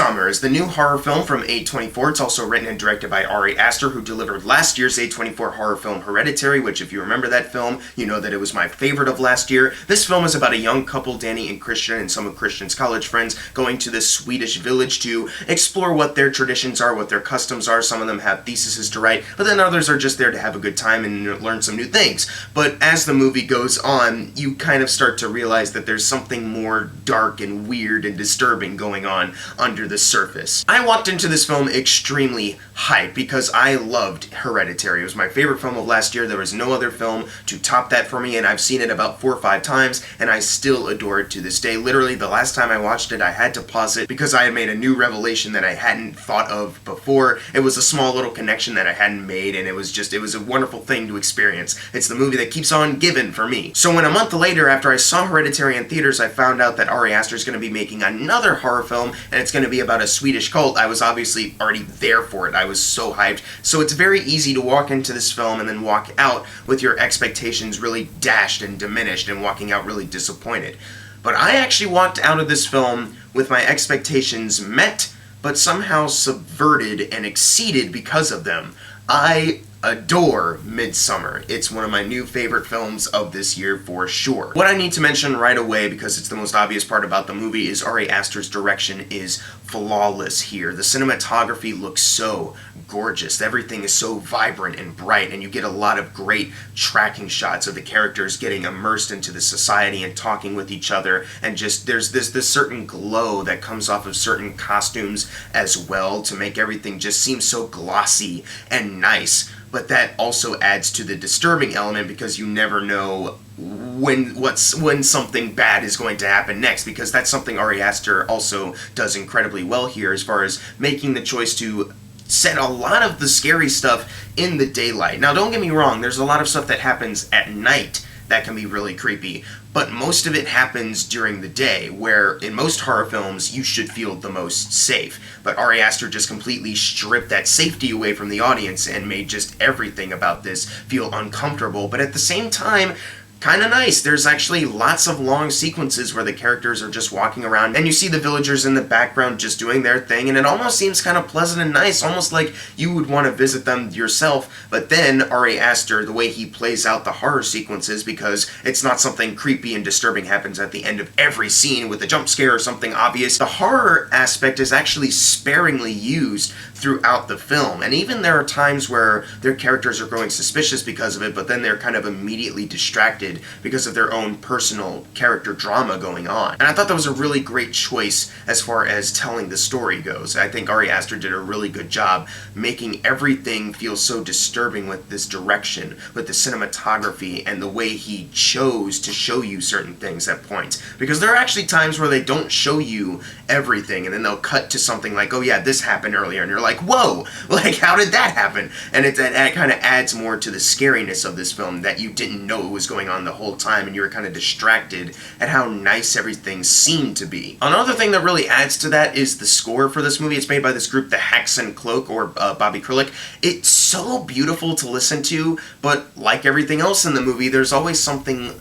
Midsommar is the new horror film from A24. It's also written and directed by Ari Aster, who delivered last year's A24 horror film Hereditary, which if you remember that film, you know that it was my favorite of last year. This film is about a young couple, Danny and Christian, and some of Christian's college friends, going to this Swedish village to explore what their traditions are, what their customs are. Some of them have theses to write, but then others are just there to have a good time and learn some new things. But as the movie goes on, you kind of start to realize that there's something more dark and weird and disturbing going on under the surface. I walked into this film extremely hyped because I loved Hereditary. It was my favorite film of last year. There was no other film to top that for me, and I've seen it about 4 or 5 times, and I still adore it to this day. Literally, the last time I watched it, I had to pause it because I had made a new revelation that I hadn't thought of before. It was a small little connection that I hadn't made, and it was a wonderful thing to experience. It's the movie that keeps on giving for me. So when a month later, after I saw Hereditary in theaters, I found out that Ari Aster is going to be making another horror film, and it's going to be about a Swedish cult. I was obviously already there for it. I was so hyped. So it's very easy to walk into this film and then walk out with your expectations really dashed and diminished and walking out really disappointed. But I actually walked out of this film with my expectations met, but somehow subverted and exceeded because of them. I adore Midsommar. It's one of my new favorite films of this year for sure. What I need to mention right away, because it's the most obvious part about the movie, is Ari Aster's direction is flawless here. The cinematography looks so gorgeous. Everything is so vibrant and bright, and you get a lot of great tracking shots of the characters getting immersed into the society and talking with each other, and just there's this certain glow that comes off of certain costumes as well to make everything just seem so glossy and nice. But that also adds to the disturbing element because you never know when something bad is going to happen next, because that's something Ari Aster also does incredibly well here, as far as making the choice to set a lot of the scary stuff in the daylight. Now, don't get me wrong, there's a lot of stuff that happens at night that can be really creepy, but most of it happens during the day, where in most horror films you should feel the most safe. But Ari Aster just completely stripped that safety away from the audience and made just everything about this feel uncomfortable, but at the same time, kind of nice. There's actually lots of long sequences where the characters are just walking around and you see the villagers in the background just doing their thing, and it almost seems kind of pleasant and nice, almost like you would want to visit them yourself. But then Ari Aster, the way he plays out the horror sequences, because it's not something creepy and disturbing happens at the end of every scene with a jump scare or something obvious. The horror aspect is actually sparingly used throughout the film, and even there are times where their characters are growing suspicious because of it, but then they're kind of immediately distracted because of their own personal character drama going on. And I thought that was a really great choice as far as telling the story goes. I think Ari Aster did a really good job making everything feel so disturbing with this direction, with the cinematography, and the way he chose to show you certain things at points. Because there are actually times where they don't show you everything, and then they'll cut to something like, oh yeah, this happened earlier, and you're like, whoa, like how did that happen? And it kind of adds more to the scariness of this film, that you didn't know it was going on the whole time, and you were kind of distracted at how nice everything seemed to be. Another thing that really adds to that is the score for this movie. It's made by this group, the Hacks and Cloak, or Bobby Krulak. It's so beautiful to listen to, but like everything else in the movie, there's always something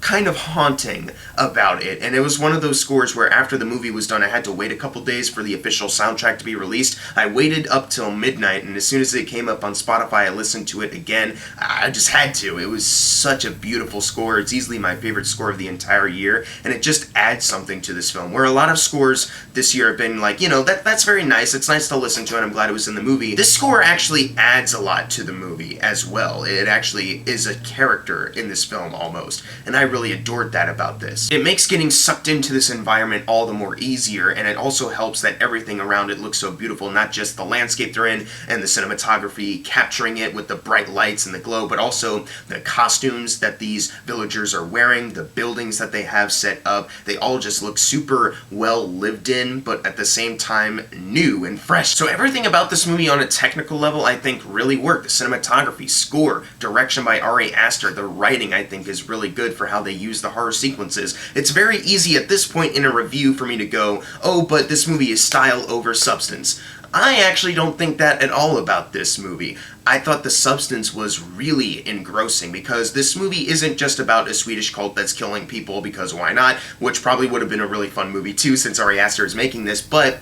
kind of haunting about it, and it was one of those scores where after the movie was done, I had to wait a couple days for the official soundtrack to be released. I waited up till midnight, and as soon as it came up on Spotify, I listened to it again. I just had to. It was such a beautiful score. It's easily my favorite score of the entire year, and it just adds something to this film, where a lot of scores this year have been like, you know, that's very nice, it's nice to listen to, and I'm glad it was in the movie. This score actually adds a lot to the movie as well. It actually is a character in this film almost, and I really adored that about this. It makes getting sucked into this environment all the more easier, and it also helps that everything around it looks so beautiful, not just the landscape they're in and the cinematography capturing it with the bright lights and the glow, but also the costumes that these villagers are wearing, the buildings that they have set up. They all just look super well lived in, but at the same time new and fresh. So everything about this movie on a technical level I think really worked. The cinematography, score, direction by Ari Aster, the writing I think is really good for how they use the horror sequences. It's very easy at this point in a review for me to go, oh, but this movie is style over substance. I actually don't think that at all about this movie. I thought the substance was really engrossing, because this movie isn't just about a Swedish cult that's killing people because why not, which probably would have been a really fun movie too since Ari Aster is making this, but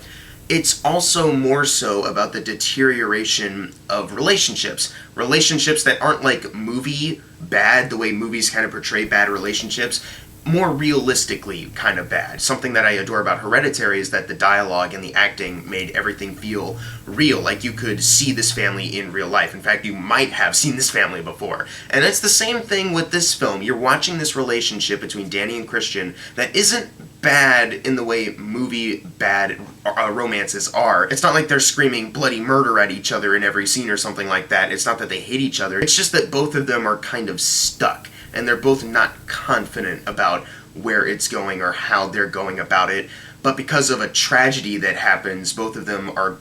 it's also more so about the deterioration of relationships. Relationships that aren't like movie bad, the way movies kind of portray bad relationships, more realistically kind of bad. Something that I adore about Hereditary is that the dialogue and the acting made everything feel real, like you could see this family in real life. In fact, you might have seen this family before. And it's the same thing with this film. You're watching this relationship between Danny and Christian that isn't bad in the way movie bad romances are. It's not like they're screaming bloody murder at each other in every scene or something like that. It's not that they hate each other. It's just that both of them are kind of stuck, and they're both not confident about where it's going or how they're going about it. But because of a tragedy that happens, both of them are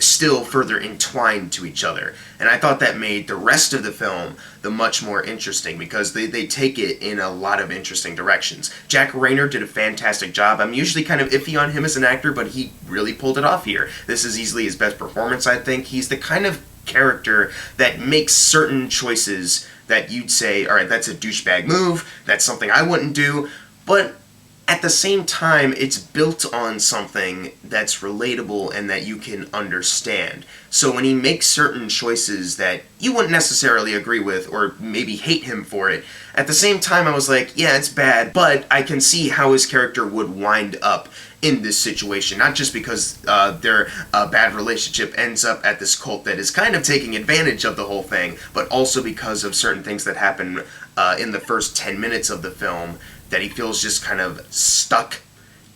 still further entwined to each other. And I thought that made the rest of the film the much more interesting, because they take it in a lot of interesting directions. Jack Reynor did a fantastic job. I'm usually kind of iffy on him as an actor, but he really pulled it off here. This is easily his best performance, I think. He's the kind of character that makes certain choices that you'd say, all right, that's a douchebag move, that's something I wouldn't do, but at the same time, it's built on something that's relatable and that you can understand. So when he makes certain choices that you wouldn't necessarily agree with or maybe hate him for it, at the same time I was like, yeah, it's bad, but I can see how his character would wind up in this situation, not just because their bad relationship ends up at this cult that is kind of taking advantage of the whole thing, but also because of certain things that happen in the first 10 minutes of the film that he feels just kind of stuck,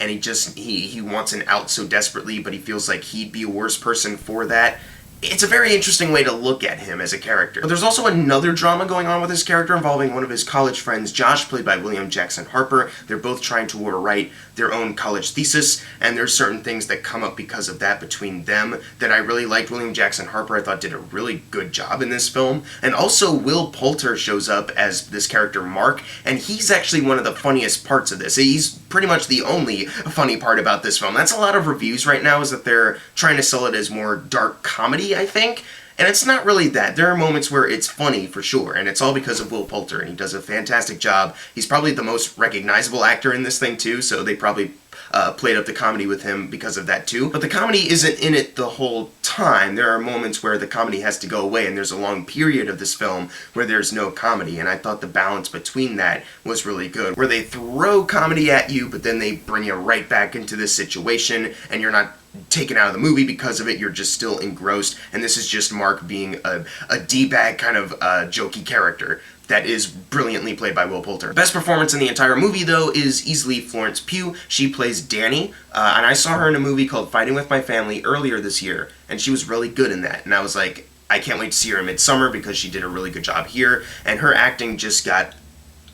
and he wants an out so desperately, but he feels like he'd be a worse person for that. It's a very interesting way to look at him as a character. But there's also another drama going on with his character involving one of his college friends, Josh, played by William Jackson Harper. They're both trying to write their own college thesis, and there's certain things that come up because of that between them that I really liked. William Jackson Harper, I thought, did a really good job in this film. And also Will Poulter shows up as this character, Mark, and he's actually one of the funniest parts of this. He's pretty much the only funny part about this film. That's a lot of reviews right now, is that they're trying to sell it as more dark comedy, I think. And it's not really that. There are moments where it's funny, for sure, and it's all because of Will Poulter, and he does a fantastic job. He's probably the most recognizable actor in this thing, too, so they probably played up the comedy with him because of that, too. But the comedy isn't in it the whole time. There are moments where the comedy has to go away, and there's a long period of this film where there's no comedy, and I thought the balance between that was really good, where they throw comedy at you, but then they bring you right back into this situation, and you're not taken out of the movie because of it, you're just still engrossed, and this is just Mark being a D-bag kind of jokey character that is brilliantly played by Will Poulter. Best performance in the entire movie, though, is easily Florence Pugh. She plays Danny, and I saw her in a movie called Fighting With My Family earlier this year, and she was really good in that, and I was like, I can't wait to see her in Midsommar because she did a really good job here, and her acting just got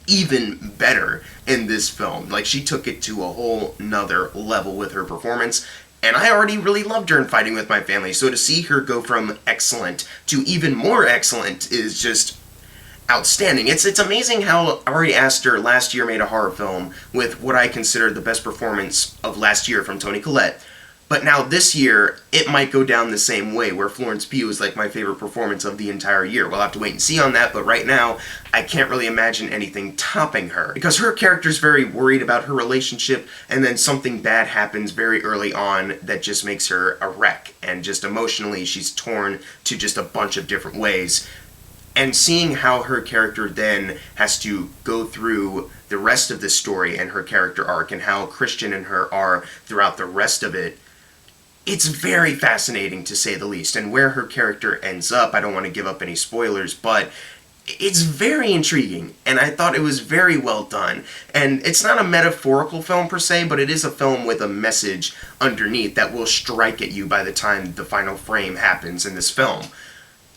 even better in this film. Like, she took it to a whole nother level with her performance, and I already really loved her in Fighting With My Family, so to see her go from excellent to even more excellent is just outstanding. It's amazing how Ari Aster last year made a horror film with what I consider the best performance of last year from Toni Collette. But now this year, it might go down the same way, where Florence Pugh is like my favorite performance of the entire year. We'll have to wait and see on that, but right now, I can't really imagine anything topping her. Because her character's very worried about her relationship, and then something bad happens very early on that just makes her a wreck. And just emotionally, she's torn to just a bunch of different ways. And seeing how her character then has to go through the rest of the story and her character arc, and how Christian and her are throughout the rest of it, it's very fascinating, to say the least. And where her character ends up, I don't want to give up any spoilers, but it's very intriguing, and I thought it was very well done. And it's not a metaphorical film per se, but it is a film with a message underneath that will strike at you by the time the final frame happens in this film.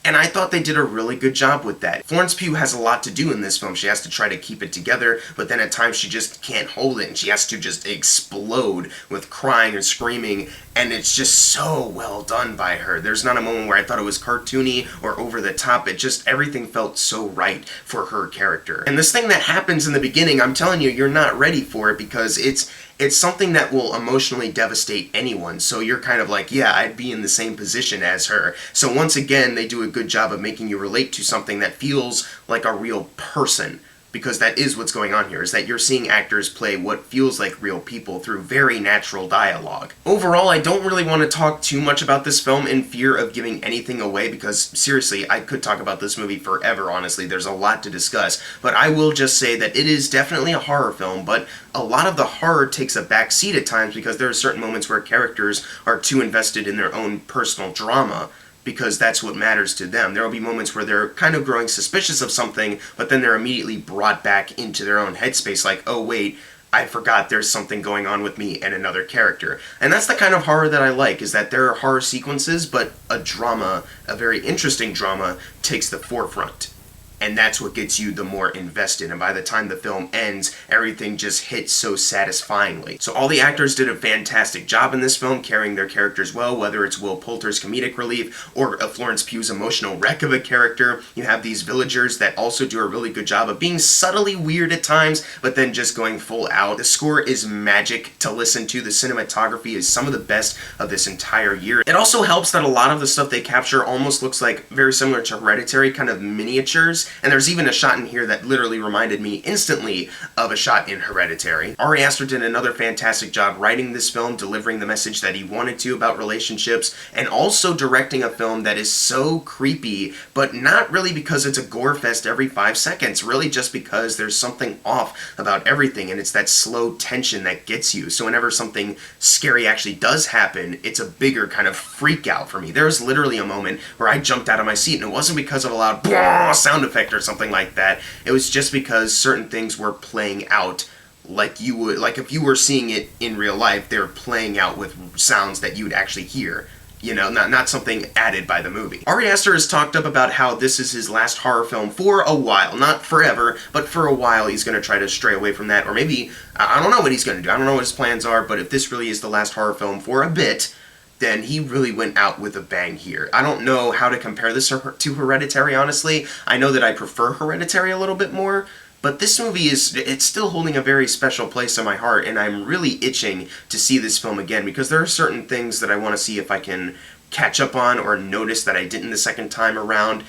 And I thought they did a really good job with that. Florence Pugh has a lot to do in this film. She has to try to keep it together, but then at times she just can't hold it, and she has to just explode with crying and screaming, and it's just so well done by her. There's not a moment where I thought it was cartoony or over the top. It just, everything felt so right for her character. And this thing that happens in the beginning, I'm telling you, you're not ready for it, because it's something that will emotionally devastate anyone. So you're kind of like, yeah, I'd be in the same position as her. So once again, they do a good job of making you relate to something that feels like a real person because that is what's going on here, is that you're seeing actors play what feels like real people through very natural dialogue. Overall, I don't really want to talk too much about this film in fear of giving anything away, because seriously, I could talk about this movie forever, honestly. There's a lot to discuss, but I will just say that it is definitely a horror film, but a lot of the horror takes a back seat at times because there are certain moments where characters are too invested in their own personal drama, because that's what matters to them. There will be moments where they're kind of growing suspicious of something, but then they're immediately brought back into their own headspace, like, oh wait, I forgot there's something going on with me and another character. And that's the kind of horror that I like, is that there are horror sequences, but a drama, a very interesting drama, takes the forefront. And that's what gets you the more invested, and by the time the film ends, everything just hits so satisfyingly. So all the actors did a fantastic job in this film, carrying their characters well, whether it's Will Poulter's comedic relief, or Florence Pugh's emotional wreck of a character. You have these villagers that also do a really good job of being subtly weird at times, but then just going full out. The score is magic to listen to. The cinematography is some of the best of this entire year. It also helps that a lot of the stuff they capture almost looks like very similar to Hereditary, kind of miniatures. And there's even a shot in here that literally reminded me instantly of a shot in Hereditary. Ari Aster did another fantastic job writing this film, delivering the message that he wanted to about relationships, and also directing a film that is so creepy, but not really because it's a gore fest every 5 seconds, really just because there's something off about everything, and it's that slow tension that gets you. So whenever something scary actually does happen, it's a bigger kind of freak out for me. There was literally a moment where I jumped out of my seat, and it wasn't because of a loud sound effect or something like that. It was just because certain things were playing out like you would, like if you were seeing it in real life, they were playing out with sounds that you would actually hear. You know, not something added by the movie. Ari Aster has talked up about how this is his last horror film for a while. Not forever, but for a while he's going to try to stray away from that. Or maybe, I don't know what he's going to do. I don't know what his plans are, but if this really is the last horror film for a bit, then he really went out with a bang here. I don't know how to compare this to Hereditary, honestly. I know that I prefer Hereditary a little bit more, but this movie it's still holding a very special place in my heart, and I'm really itching to see this film again, because there are certain things that I want to see if I can catch up on or notice that I didn't the second time around.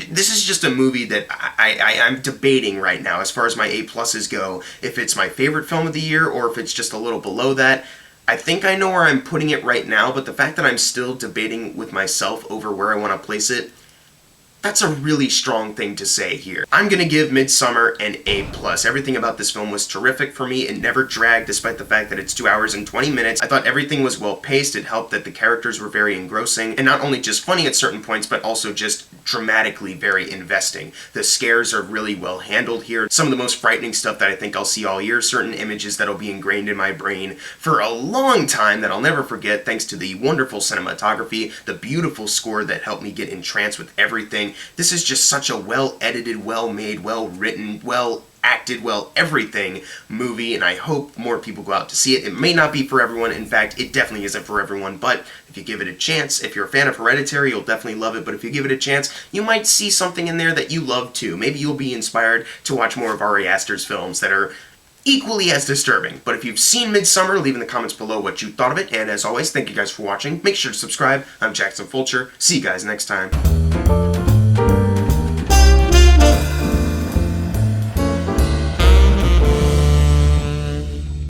This is just a movie that I'm debating right now, as far as my A+s go, if it's my favorite film of the year or if it's just a little below that. I think I know where I'm putting it right now, but the fact that I'm still debating with myself over where I want to place it, that's a really strong thing to say here. I'm gonna give Midsommar an A+. Everything about this film was terrific for me. It never dragged, despite the fact that it's 2 hours and 20 minutes. I thought everything was well paced. It helped that the characters were very engrossing, and not only just funny at certain points, but also just dramatically very investing. The scares are really well handled here. Some of the most frightening stuff that I think I'll see all year, certain images that'll be ingrained in my brain for a long time that I'll never forget, thanks to the wonderful cinematography, the beautiful score that helped me get entranced with everything. This is just such a well-edited, well-made, well-written, well-acted, well-everything movie, and I hope more people go out to see it. It may not be for everyone. In fact, it definitely isn't for everyone, but if you give it a chance, if you're a fan of Hereditary, you'll definitely love it, but if you give it a chance, you might see something in there that you love too. Maybe you'll be inspired to watch more of Ari Aster's films that are equally as disturbing. But if you've seen Midsommar, leave in the comments below what you thought of it, and as always, thank you guys for watching. Make sure to subscribe. I'm Jackson Fulcher. See you guys next time.